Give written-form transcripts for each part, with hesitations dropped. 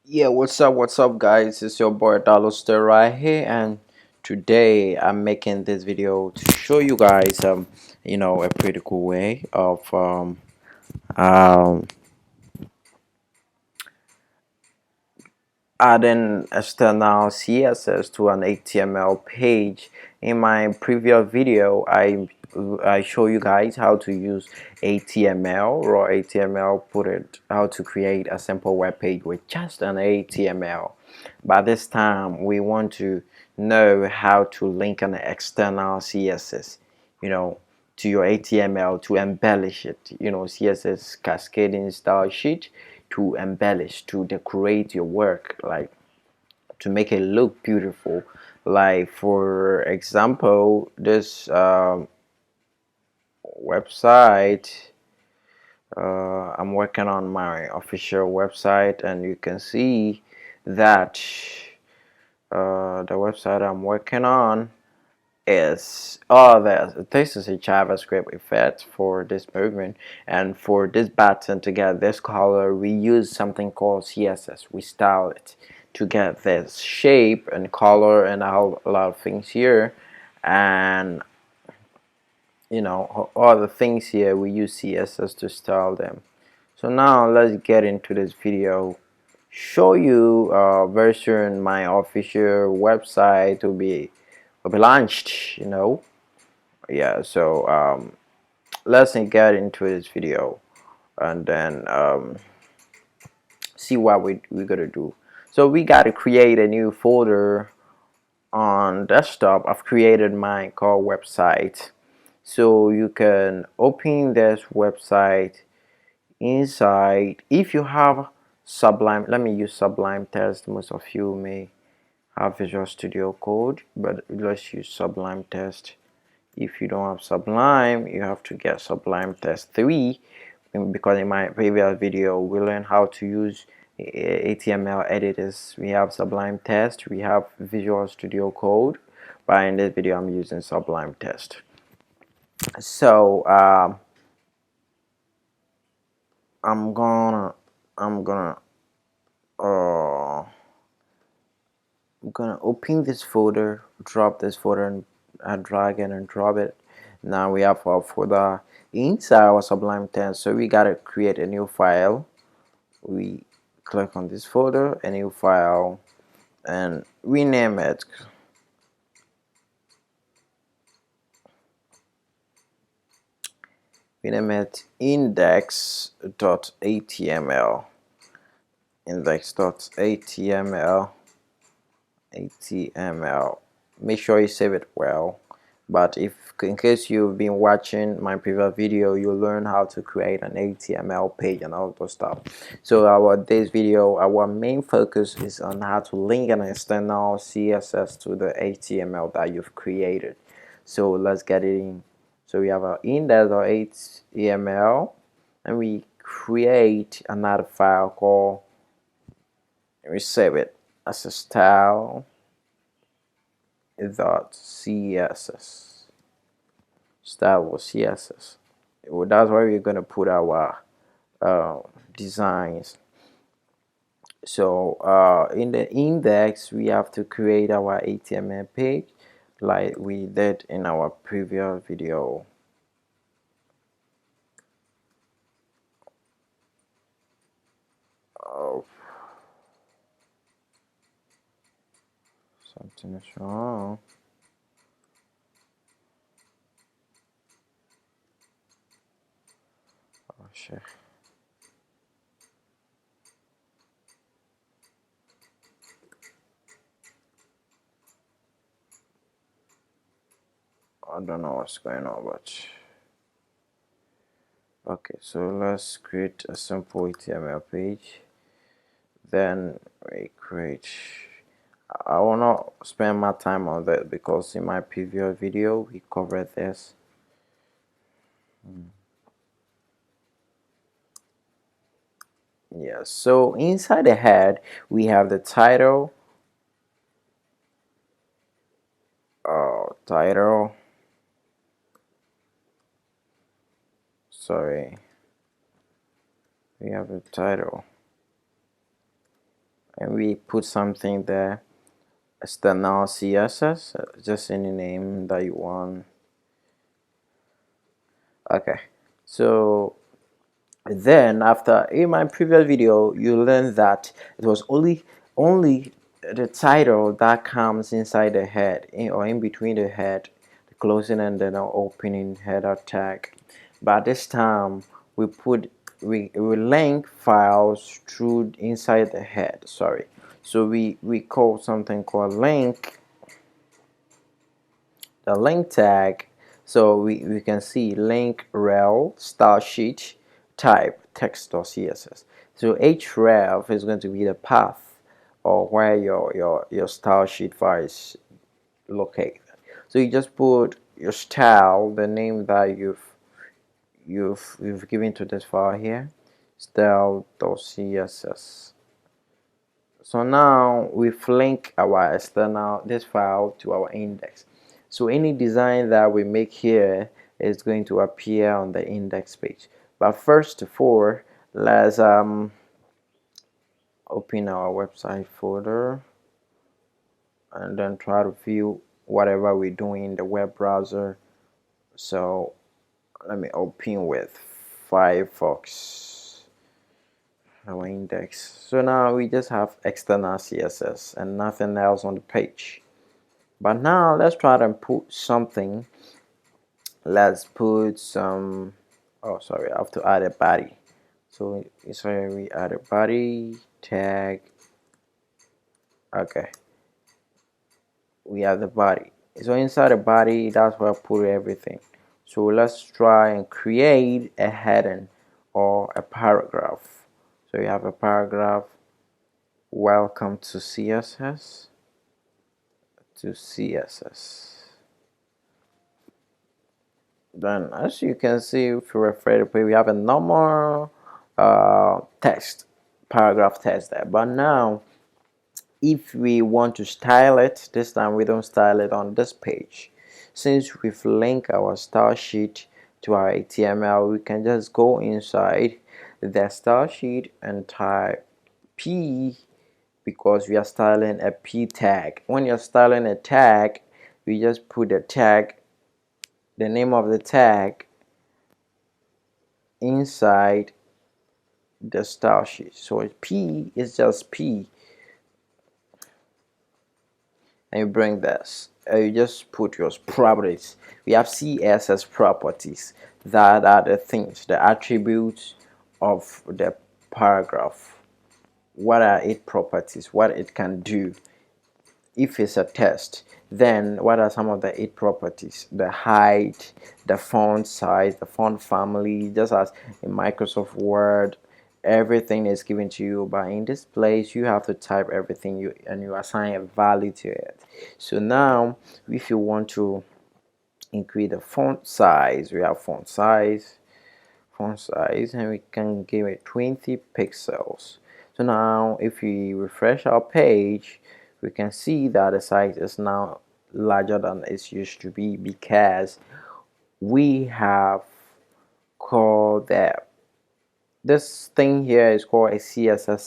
Yeah, what's up, guys? It's your boy Daloster right here, and today I'm making this video to show you guys, a pretty cool way of um, adding external CSS to an HTML page. In my previous video, I show you guys how to use HTML, raw HTML, put it how to create a simple web page with just an HTML. But this time we want to know how to link an external CSS, you know, to your HTML to embellish it. CSS cascading style sheet to embellish, to decorate your work, like to make it look beautiful. Like for example, this website, I'm working on my official website, and you can see that the website I'm working on is this is a JavaScript effect for this movement, and for this button to get this color we use something called CSS. We style it to get this shape and color and a lot of things here, and all the things here we use CSS to style them. So now let's get into this video, show you very soon my official website will be launched. Yeah, so let's get into this video, and then see what we're gonna do. So we got to create a new folder on desktop. I've created mine called website, so you can open this website. Inside, if you have Sublime, let me use Sublime Test. Most of you may have Visual Studio Code, but let's use Sublime Test. If you don't have Sublime, you have to get Sublime Test 3, because in my previous video we learned how to use HTML editors. We have Sublime Test, we have Visual Studio Code, but in this video I'm using Sublime Test. So I'm gonna I'm gonna uh, I'm gonna open this folder, drop this folder, and drag it and drop it. Now we have our folder inside our Sublime Text. So we gotta create a new file. We click on this folder, a new file, and rename it. Rename it index.html. Index.html. Make sure you save it well. But if in case you've been watching my previous video, you'll learn how to create an HTML page and all those stuff. So this video, our main focus is on how to link an external CSS to the HTML that you've created. So let's get it in. So we have our index.html, and we create another file called, we save it as a style.css. Style with CSS. Well, that's where we're gonna put our designs. So in the index we have to create our HTML page like we did in our previous video. Oh, something is wrong. Oh shit. I don't know what's going on, but okay, so let's create a simple HTML page. Then we create, I will not spend my time on that because in my previous video we covered this. Yeah, so inside the head we have the title, title, sorry, we have the title, and we put something there, external CSS, just any name that you want. Okay, so then after, in my previous video, you learned that it was only the title that comes inside the head, or in between the head, the closing and then opening header tag. But this time we link files through inside the head. Sorry, so we call something called link, the link tag. So we can see link rel style sheet type text or CSS. So href is going to be the path or where your style sheet file is located. So you just put your style, the name that you've given to this file here, style.css. So now we've linked our external, this file, to our index. So any design that we make here is going to appear on the index page. But first of all, let's open our website folder and then try to view whatever we're doing in the web browser. So let me open with Firefox, our index. So now we just have external CSS and nothing else on the page. But now let's try to put something. Let's put some, oh sorry, I have to add a body. So we add a body tag. Okay, we have the body. So inside the body, that's where I put everything. So let's try and create a heading or a paragraph. So you have a paragraph, welcome to CSS, Then as you can see, if you refer to page, we have a normal text, paragraph text there. But now if we want to style it, this time we don't style it on this page. Since we've linked our style sheet to our HTML, we can just go inside the style sheet and type P, because we are styling a P tag. When you're styling a tag, we just put the tag, the name of the tag, inside the style sheet. So P is just P, and you bring this. You just put your properties. We have CSS properties, that are the things, the attributes of the paragraph. What are its properties? What it can do? If it's a text, then what are some of the 8 properties? The height, the font size, the font family, just as in Microsoft Word, everything is given to you, but in this place you have to type everything and you assign a value to it. So now if you want to increase the font size, we have font size, and we can give it 20 pixels. So now if we refresh our page, we can see that the size is now larger than it used to be, because we have called that this thing here is called a CSS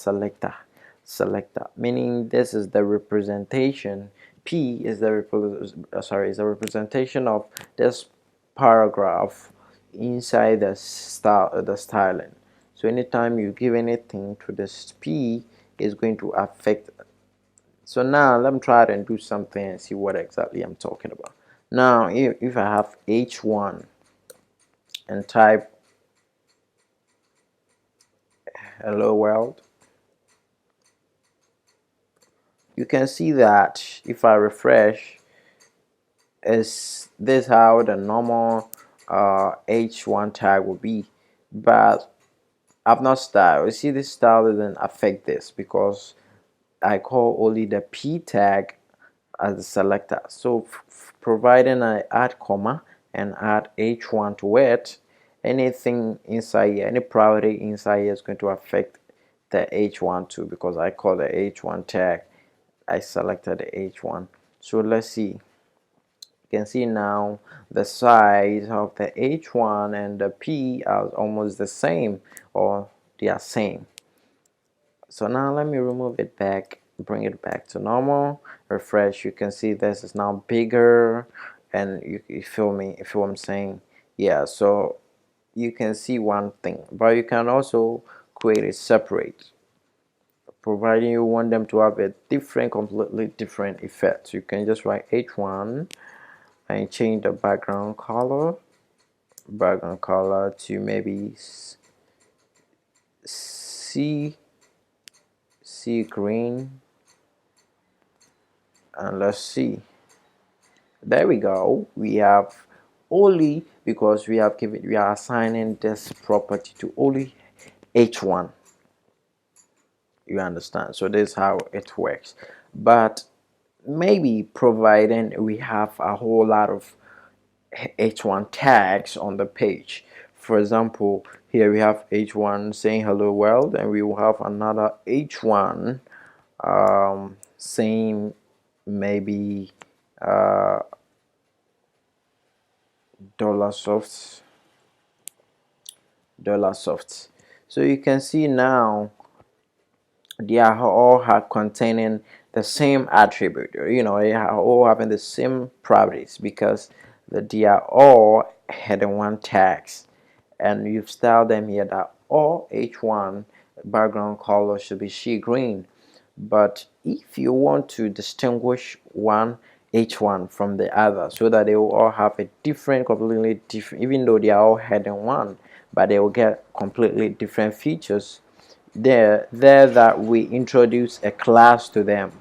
selector, meaning this is the representation. P is the is the representation of this paragraph inside the styling. So anytime you give anything to this P, is going to affect. So now let me try and do something and see what exactly I'm talking about. Now if I have H1 and type hello world, you can see that if I refresh, is this how the normal H1 tag will be. But I've not styled. You see, this style doesn't affect this because I call only the P tag as the selector. So providing I add comma and add H1 to it, anything inside here, any property inside here is going to affect the H1 too, because I call the H1 tag, I selected the H1. So let's see. You can see now the size of the H1 and the P are almost the same, or they are same. So now let me remove it back, bring it back to normal, refresh. You can see this is now bigger, and you feel me, you feel what I'm saying? Yeah, so you can see one thing, but you can also create a separate, providing you want them to have a different, completely different effect. You can just write h1 and change the background color to maybe sea green, and let's see. There we go. We have only, because we are assigning this property to only h1. You understand? So this is how it works. But maybe providing we have a whole lot of h1 tags on the page. For example, here we have h1 saying hello world, and we will have another h1 saying maybe dollar soft. So you can see now they are all containing the same attribute, you know, they are all having the same properties, because they are all heading one tags, and you've styled them here that all h1 background color should be shea green. But if you want to distinguish one h1 from the other, so that they will all have a different, completely different, even though they are all heading one, but they will get completely different features, there that we introduce a class to them.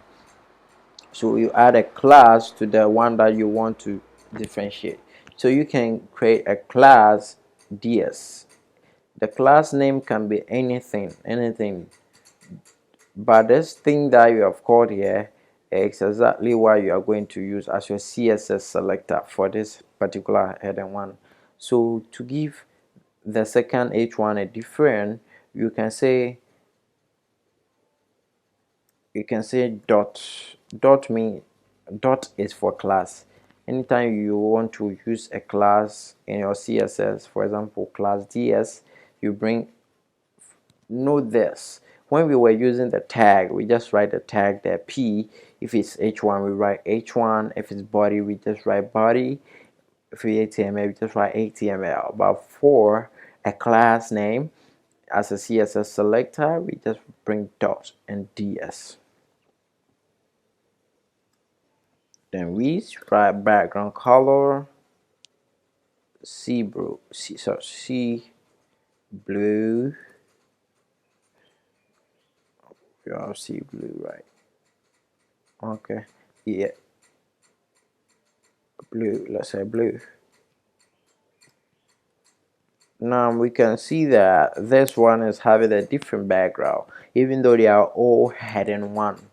So you add a class to the one that you want to differentiate. So you can create a class ds. The class name can be anything, but this thing that you have called here is exactly what you are going to use as your CSS selector for this particular heading one. So to give the second h1 a different, you can say dot is for class. Anytime you want to use a class in your CSS, for example class ds, you bring, note this, when we were using the tag, we just write the tag there p. If it's h1, we write h1. If it's body, we just write body. If it's html, we just write html. But for a class name as a CSS selector, we just bring dot and ds. Then we write background color sea blue, sea blue. You have sea blue, right? Okay, yeah, blue. Let's say blue. Now we can see that this one is having a different background, even though they are all heading one.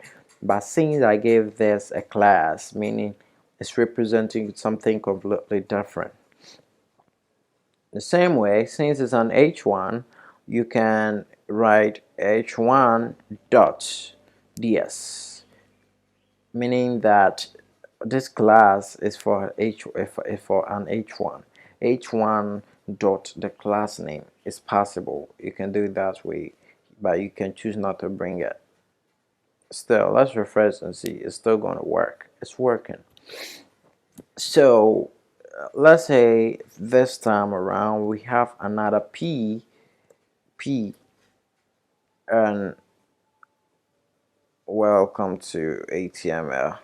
But since I gave this a class, meaning it's representing something completely different. The same way, since it's an h1, you can write h1 dot ds, meaning that this class is for for an h1 dot the class name is possible. You can do it that way, but you can choose not to bring it. Still, let's refresh and see. It's still going to work. It's working. So let's say this time around we have another p, and welcome to HTML.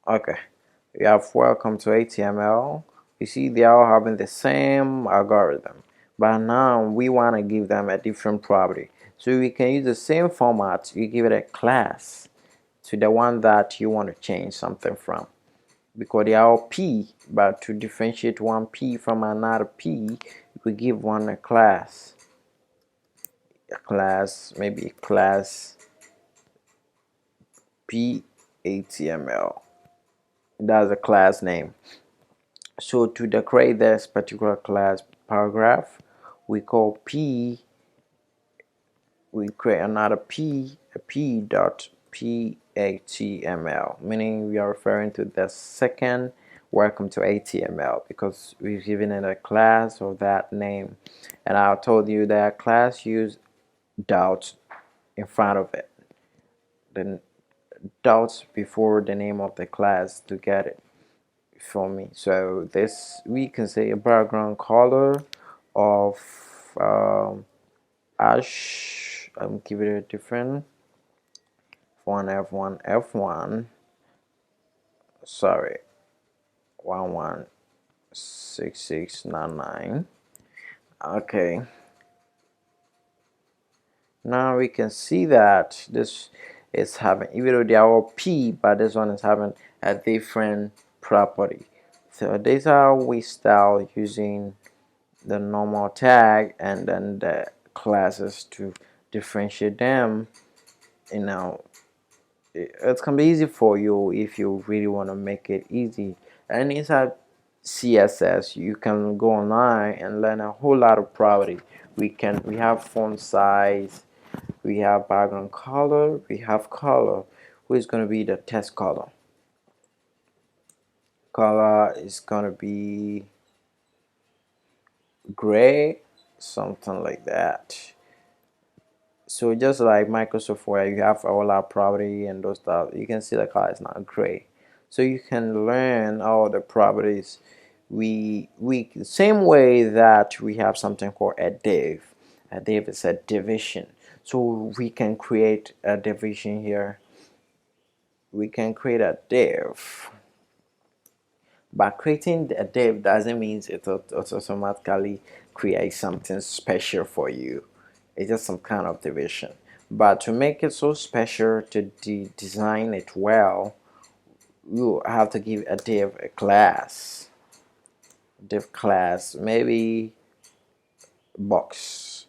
Okay, we have welcome to HTML. You see they are all having the same algorithm, but now we want to give them a different property. So we can use the same format. You give it a class to the one that you want to change something from, because they are all p, but to differentiate one p from another p, we give one a class. Maybe class p HTML. That's a class name. So to decorate this particular class paragraph, we call p, we create another p, a p dot p html, meaning we are referring to the second welcome to HTML, because we've given it a class of that name, and I told you that class use dots in front of it, then dots before the name of the class to get it for me. So this, we can say a background color of ash. I'm giving it a different F1, sorry, 116699. Okay, now we can see that this is having, even though they are all P, but this one is having a different property. So these are how we style using the normal tag and then the classes to differentiate them. You know, it's gonna be easy for you if you really want to make it easy. And inside CSS, you can go online and learn a whole lot of property. We have font size, we have background color, we have color, which is going to be the text color. Color is going to be gray, something like that. So just like Microsoft, where you have all our property and those stuff, you can see the color is not gray. So you can learn all the properties. We same way that we have something called a div. A div is a division. So we can create a division here. We can create a div. But creating a div doesn't mean it automatically creates something special for you. It's just some kind of division. But to make it so special, to design it well, you have to give a div a class. Div class, maybe box.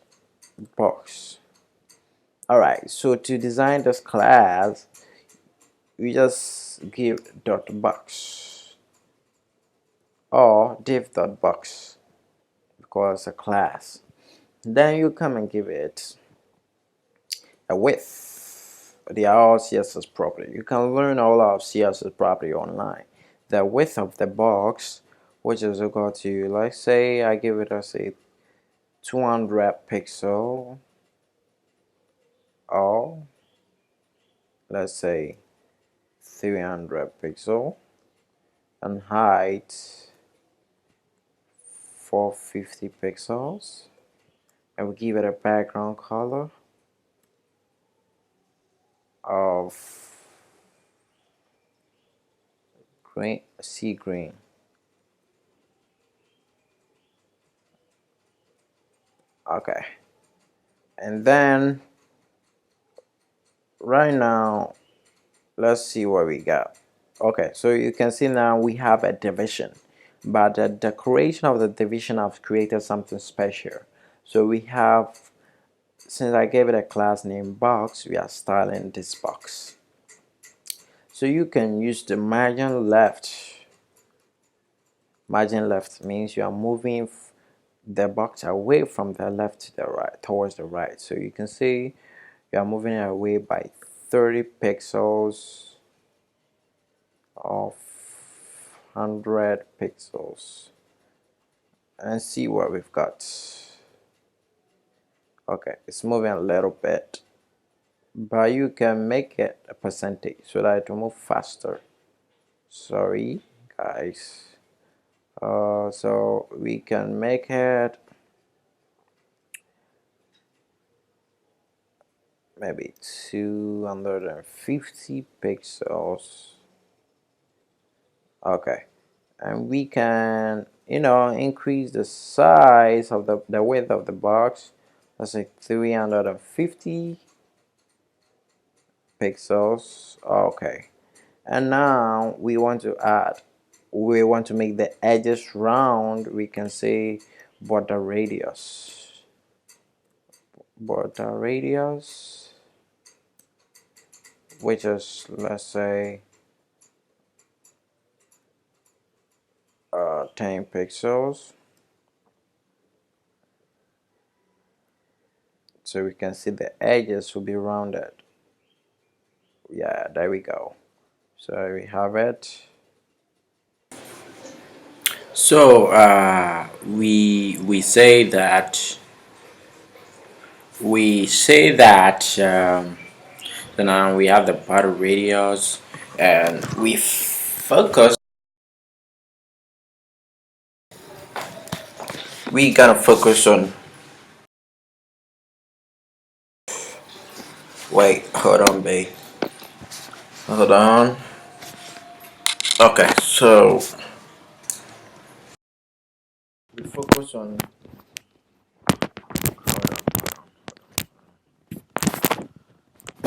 Alright, so to design this class, we just give dot box or div.box, because it's a class. Then you come and give it a width. They are all CSS property. You can learn all of CSS property online. The width of the box, which is equal to, let's say I give it, let's say 200 pixel, or let's say 300 pixel, and height 450 pixels. I will give it a background color of green, sea green. Okay, and then right now let's see what we got. Okay, so you can see now we have a division, but the decoration of the division I've created something special. So we have, since I gave it a class name box, we are styling this box. So you can use the margin left. Margin left means you are moving the box away from the left to the right, towards the right. So you can see you are moving it away by 30 pixels of 100 pixels, and see what we've got. Okay, it's moving a little bit, but you can make it a percentage so that it will move faster. Sorry guys. So we can make it maybe 250 pixels. Okay, and we can, you know, increase the size of the width of the box. Let's say 350 pixels. Okay, and now we want to make the edges round. We can say border radius, which is, let's say 10 pixels, so we can see the edges will be rounded. Yeah, there we go. So we have it. So we say that so now we have the battle radius, and we gonna focus on. Wait, hold on, babe. Hold on. Okay, so we focus on.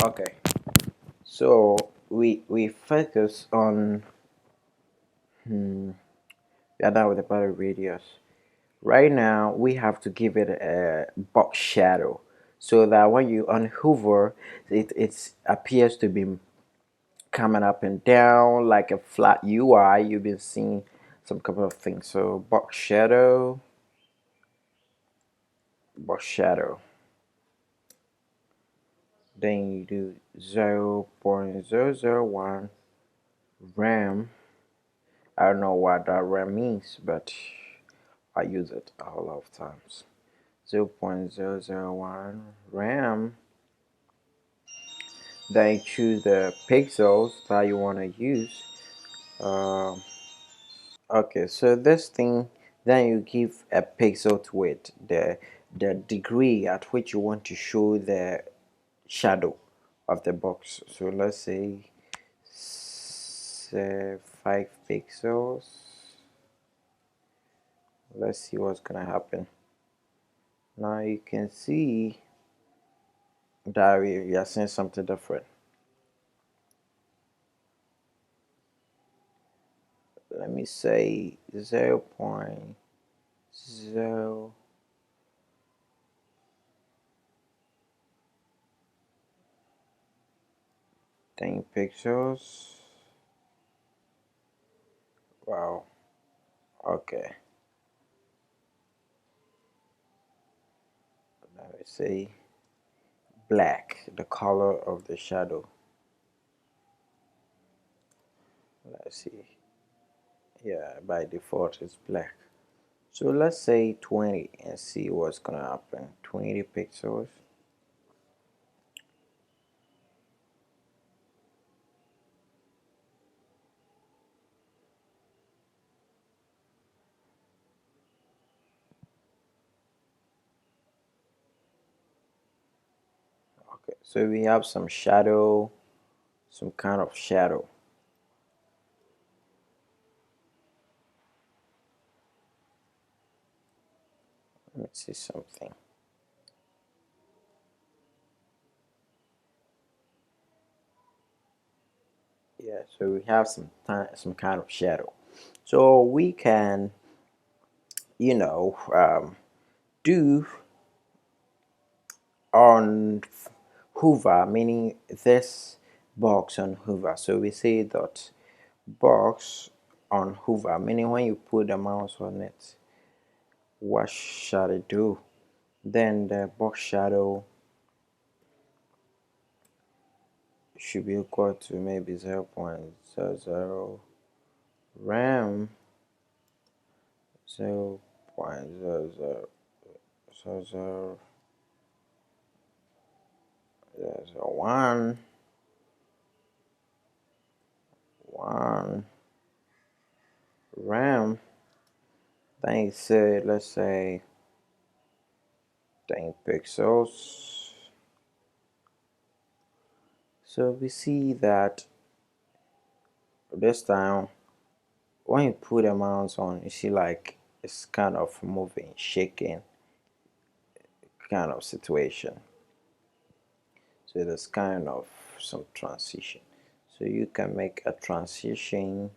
Okay, so we focus on. We are done with the battle radius. Right now, we have to give it a box shadow so that when you unhover, it appears to be coming up and down like a flat UI. You've been seeing some couple of things. So box shadow. Then you do 0.001 RAM. I don't know what that RAM means, but I use it a whole lot of times. 0.001 RAM. Then you choose the pixels that you want to use. Okay, so this thing, then you give a pixel to it, the degree at which you want to show the shadow of the box. So let's say 5 pixels. Let's see what's gonna happen. Now you can see that we are seeing something different. Let me say 0.0. 10 pixels. Wow. Okay. Let me say black, the color of the shadow. Let's see. Yeah, by default it's black. So let's say 20 and see what's gonna happen. 20 pixels. Okay, so we have some shadow, some kind of shadow. Let me see something. Yeah, so we have some kind of shadow. So we can, you know, do on Hoover, meaning this box on Hoover. So we say that box on Hoover, meaning when you put the mouse on it, what shall it do? Then the box shadow should be equal to maybe 0.00 RAM, 0.0001 1 RAM. Then you say, let's say 10 pixels. So we see that this time when you put the mouse on, you see like it's kind of moving, shaking kind of situation. So there's kind of some transition. So you can make a transition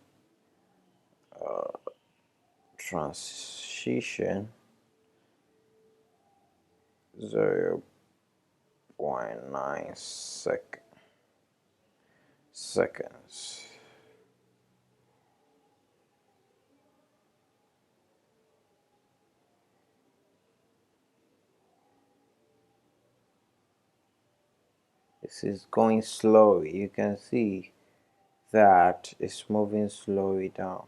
0.9 seconds. This is going slowly. You can see that it's moving slowly down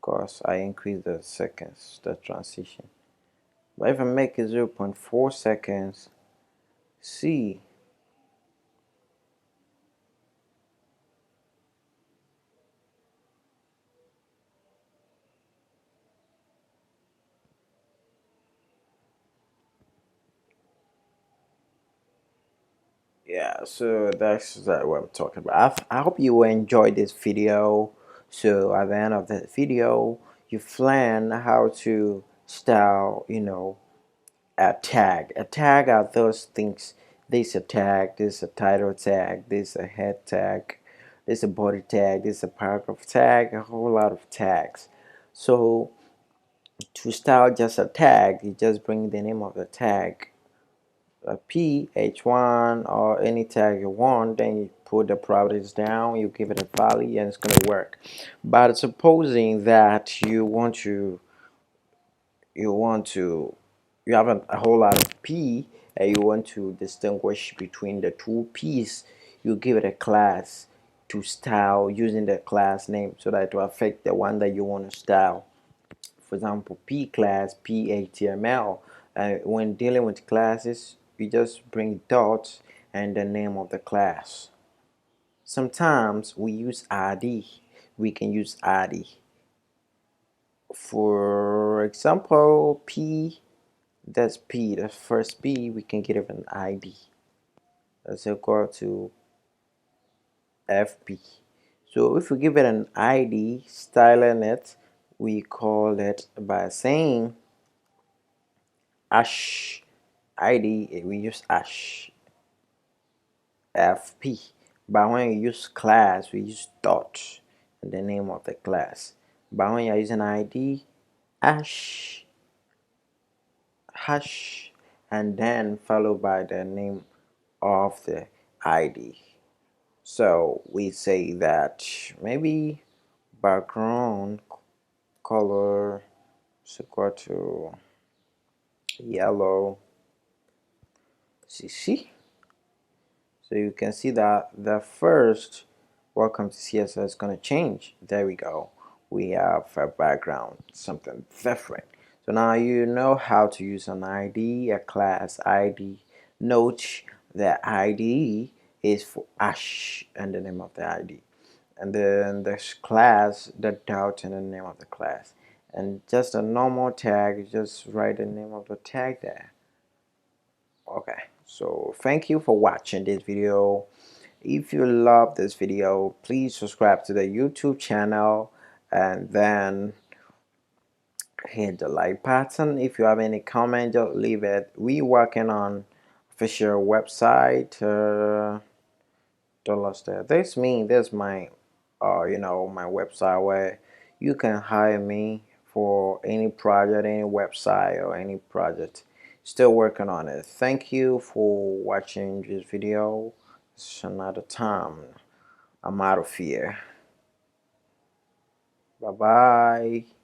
course I increase the seconds, the transition. But if I make it 0.4 seconds, see, yeah, so that's what I'm talking about. I hope you enjoyed this video. So at the end of the video, you've learned how to style, a tag. A tag are those things. This a tag, this a title tag, this a head tag, this a body tag, this a paragraph tag, a whole lot of tags. So to style just a tag, you just bring the name of the tag, a p h1 or any tag you want, then you put the properties down, you give it a value, and it's going to work. But supposing that you have a whole lot of p and you want to distinguish between the two p's, you give it a class to style using the class name so that it will affect the one that you want to style. For example, p class p-html. When dealing with classes, you just bring dots and the name of the class. Sometimes we use id. We can use id. For example, p, that's p, the first p, we can give it an id. That's equal to fp. So if we give it an id, styling it, we call it by saying hash id. We use hash fp. But when you use class, we use dot and the name of the class. But when you're using id, hash hash and then followed by the name of the id. So we say that maybe background color is equal to yellow cc. So you can see that the first welcome to CSS is going to change. There we go. We have a background, something different. So now you know how to use an ID, a class ID. Note the ID is for hash and the name of the ID. And then this class, the dot and the name of the class. And just a normal tag, you just write the name of the tag there. Okay, so thank you for watching this video. If you love this video, please subscribe to the YouTube channel and then hit the like button. If you have any comment, just leave it. We working on official website. Don't lost that. This my my website where you can hire me for any project, any website or any project. Still working on it. Thank you for watching this video. It's another time. I'm out of here. Bye bye.